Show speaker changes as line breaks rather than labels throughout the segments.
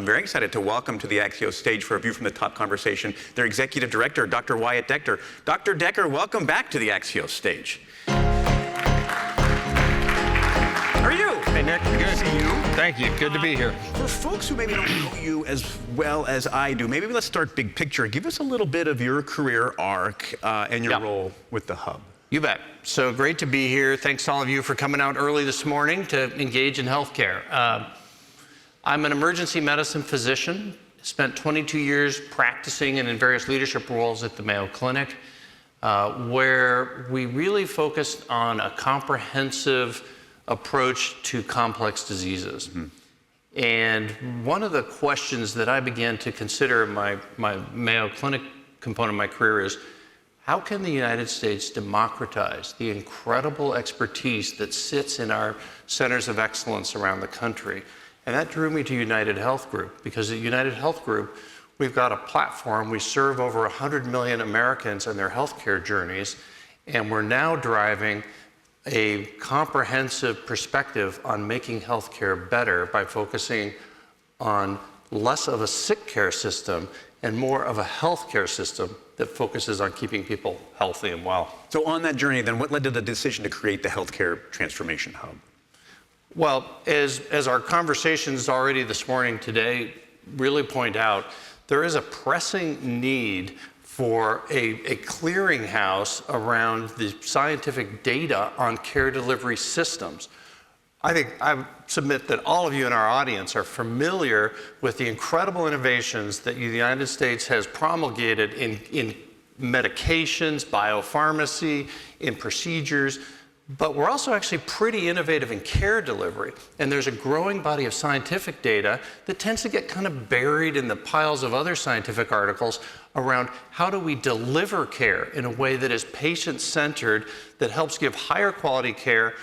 very excited to welcome to the Axios stage for a view from the top conversation their executive director, Dr. Wyatt Decker. Dr. Decker, welcome back to the Axios stage. How are you?
Hey, Nick. Good to see you. Thank you. Good to be here.
For folks who maybe don't know you as well as I do, maybe let's start big picture. Give us a little bit of your career arc and your role with the Hub.
You bet. So great to be here. Thanks to all of you for coming out early this morning to engage in healthcare. I'm an emergency medicine physician. Spent 22 years practicing and in various leadership roles at the Mayo Clinic, where we really focused on a comprehensive approach to complex diseases. And one of the questions that I began to consider in my Mayo Clinic component of my career is, how can the United States democratize the incredible expertise that sits in our centers of excellence around the country? And that drew me to United Health Group, because at United Health Group, we've got a platform. We serve over 100 million Americans in their healthcare journeys, and we're now driving a comprehensive perspective on making healthcare better by focusing on less of a sick care system and more of a healthcare system that focuses on keeping people healthy and well.
So on that journey, then, what led to the decision to create the Healthcare Transformation Hub?
Well, as our conversations already this morning today really point out, there is a pressing need for a clearinghouse around the scientific data on care delivery systems. I submit that all of you in our audience are familiar with the incredible innovations that the United States has promulgated in medications, biopharmacy, in procedures, but we're also actually pretty innovative in care delivery. And there's a growing body of scientific data that tends to get kind of buried in the piles of other scientific articles around how do we deliver care in a way that is patient-centered, that helps give higher quality care,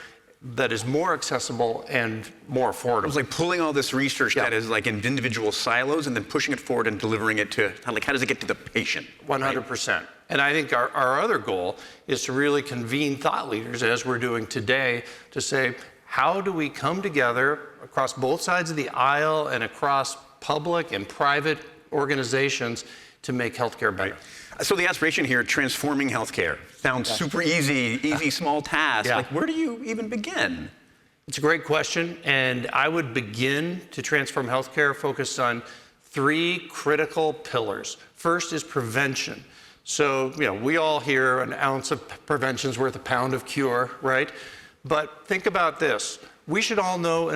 that is more accessible and more affordable.
It's like pulling all this research that is like in individual silos and then pushing it forward and delivering it to, like, how does it get to the patient?
100%. Right? And I think our other goal is to really convene thought leaders, as we're doing today, to say, how do we come together across both sides of the aisle and across public and private organizations to make healthcare better?
So the aspiration here, transforming healthcare, sounds super easy, small task. Like, where do you even begin?
It's a great question, and I would begin to transform healthcare focused on 3 critical pillars. First is prevention. So, we all hear an ounce of prevention is worth a pound of cure, right? But think about this. We should all know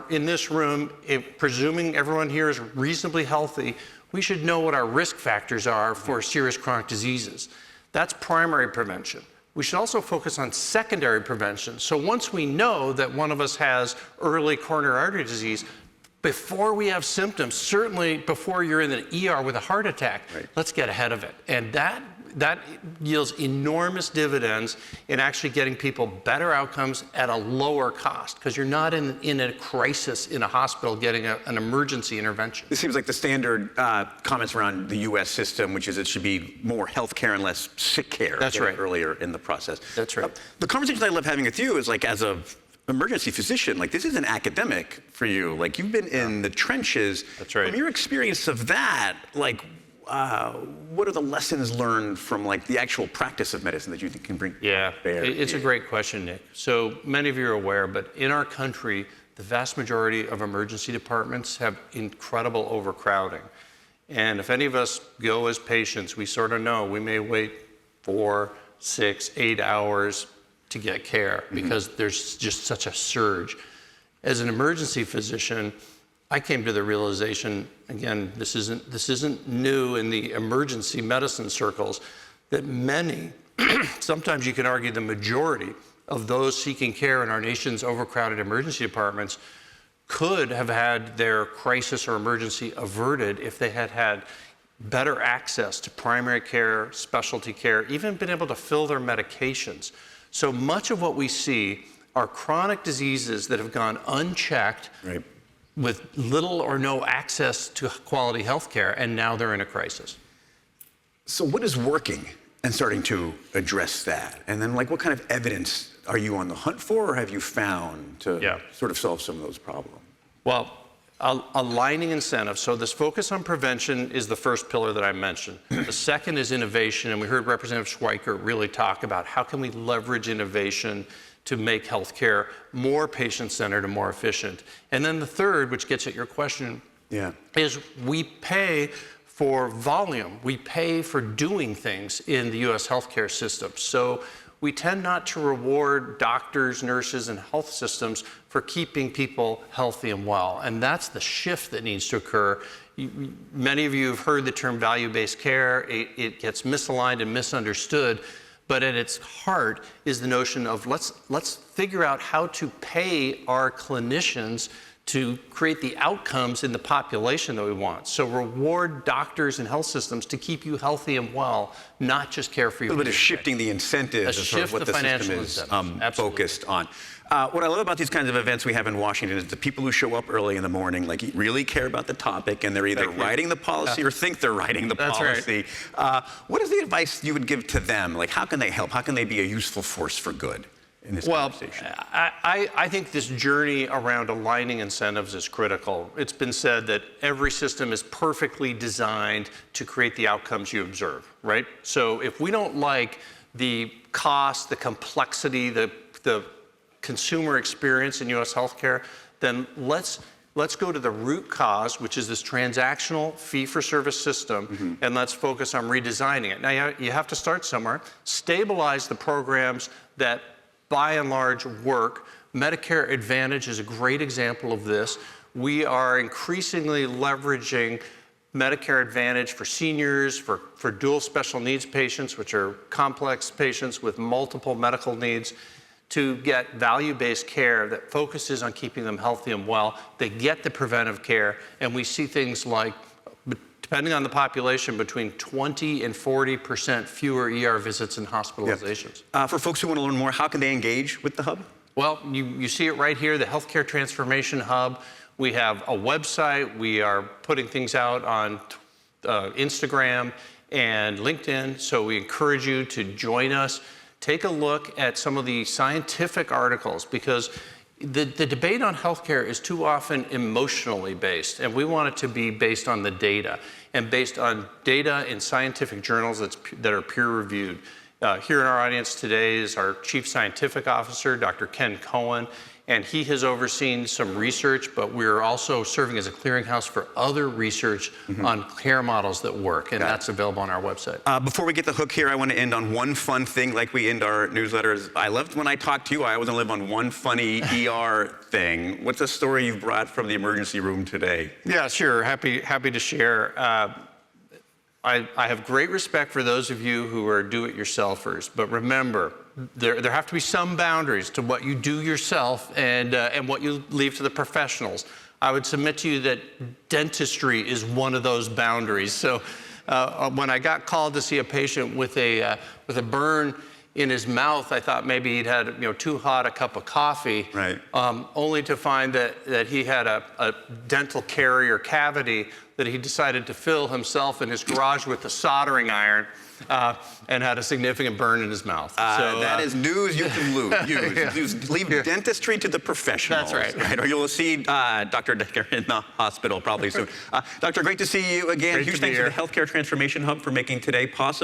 in this room, presuming everyone here is reasonably healthy, we should know what our risk factors are for serious chronic diseases. That's primary prevention. We should also focus on secondary prevention. So once we know that one of us has early coronary artery disease, before we have symptoms, certainly before you're in the ER with a heart attack, let's get ahead of it. And that yields enormous dividends in actually getting people better outcomes at a lower cost, because you're not in a crisis in a hospital getting an emergency intervention.
This seems like the standard comments around the U.S. system, which is it should be more health care and less sick care.
That's right.
Earlier in the process.
That's right.
The conversations I love having with you is, like, as a emergency physician, like, this isn't academic for you. Like, you've been in the trenches.
That's right.
From your experience of that, like, what are the lessons learned from, like, the actual practice of medicine that you think can bring bear?
It's a great question, Nick. So many of you are aware, but in our country, the vast majority of emergency departments have incredible overcrowding. And if any of us go as patients, we sort of know we may wait 4, 6, 8 hours to get care because there's just such a surge. As an emergency physician, I came to the realization, again, this isn't new in the emergency medicine circles, that many, sometimes you can argue the majority of those seeking care in our nation's overcrowded emergency departments could have had their crisis or emergency averted if they had had better access to primary care, specialty care, even been able to fill their medications. So much of what we see are chronic diseases that have gone unchecked, with little or no access to quality health care, and now they're in a crisis.
So what is working and starting to address that? And then, like, what kind of evidence are you on the hunt for, or have you found to sort of solve some of those problems?
Well, Aligning incentives. So this focus on prevention is the first pillar that I mentioned. The second is innovation, and we heard Representative Schweiker really talk about how can we leverage innovation to make healthcare more patient-centered and more efficient. And then the third, which gets at your question, is we pay for volume. We pay for doing things in the U.S. healthcare system. So we tend not to reward doctors, nurses, and health systems for keeping people healthy and well. And that's the shift that needs to occur. Many of you have heard the term value-based care. It gets misaligned and misunderstood. But at its heart is the notion of let's figure out how to pay our clinicians to create the outcomes in the population that we want. So reward doctors and health systems to keep you healthy and well, not just care for you.
A little bit of shifting the incentives is sort of what the system is focused on. What I love about these kinds of events we have in Washington is the people who show up early in the morning, like really care about the topic, and they're either writing the policy or think they're writing the policy. Right. What is the advice you would give to them? Like, how can they help? How can they be a useful force for good in this conversation?
I think this journey around aligning incentives is critical. It's been said that every system is perfectly designed to create the outcomes you observe, right? So if we don't like the cost, the complexity, the consumer experience in U.S. healthcare, then let's go to the root cause, which is this transactional fee-for-service system, and let's focus on redesigning it. Now, you have to start somewhere. Stabilize the programs that, by and large, work. Medicare Advantage is a great example of this. We are increasingly leveraging Medicare Advantage for seniors, for dual special needs patients, which are complex patients with multiple medical needs, to get value-based care that focuses on keeping them healthy and well. They get the preventive care, and we see things like, depending on the population, between 20 and 40% fewer ER visits and hospitalizations.
For folks who want to learn more, how can they engage with the Hub?
Well, you see it right here, the Healthcare Transformation Hub. We have a website. We are putting things out on Instagram and LinkedIn, so we encourage you to join us. Take a look at some of the scientific articles, because the debate on healthcare is too often emotionally based, and we want it to be based on the data, and based on data in scientific journals that are peer-reviewed. Here in our audience today is our Chief Scientific Officer, Dr. Ken Cohen, and he has overseen some research, but we're also serving as a clearinghouse for other research on care models that work, and that's available on our website.
Before we get the hook here, I want to end on one fun thing like we end our newsletters. I loved when I talked to you. I always live on one funny ER thing. What's a story you've brought from the emergency room today?
Yeah, sure. Happy to share. I have great respect for those of you who are do-it-yourselfers, but remember, there have to be some boundaries to what you do yourself and what you leave to the professionals. I would submit to you that dentistry is one of those boundaries. So when I got called to see a patient with a burn in his mouth, I thought maybe he'd had too hot a cup of coffee,
right.
Only to find that he had a dental carrier cavity that he decided to fill himself in his garage with a soldering iron, and had a significant burn in his mouth.
So that is news you can use. Leave dentistry to the professionals.
That's right.
Or you'll see Dr. Decker in the hospital probably soon. Doctor, great to see you again. Huge thanks to the Healthcare Transformation Hub for making today possible.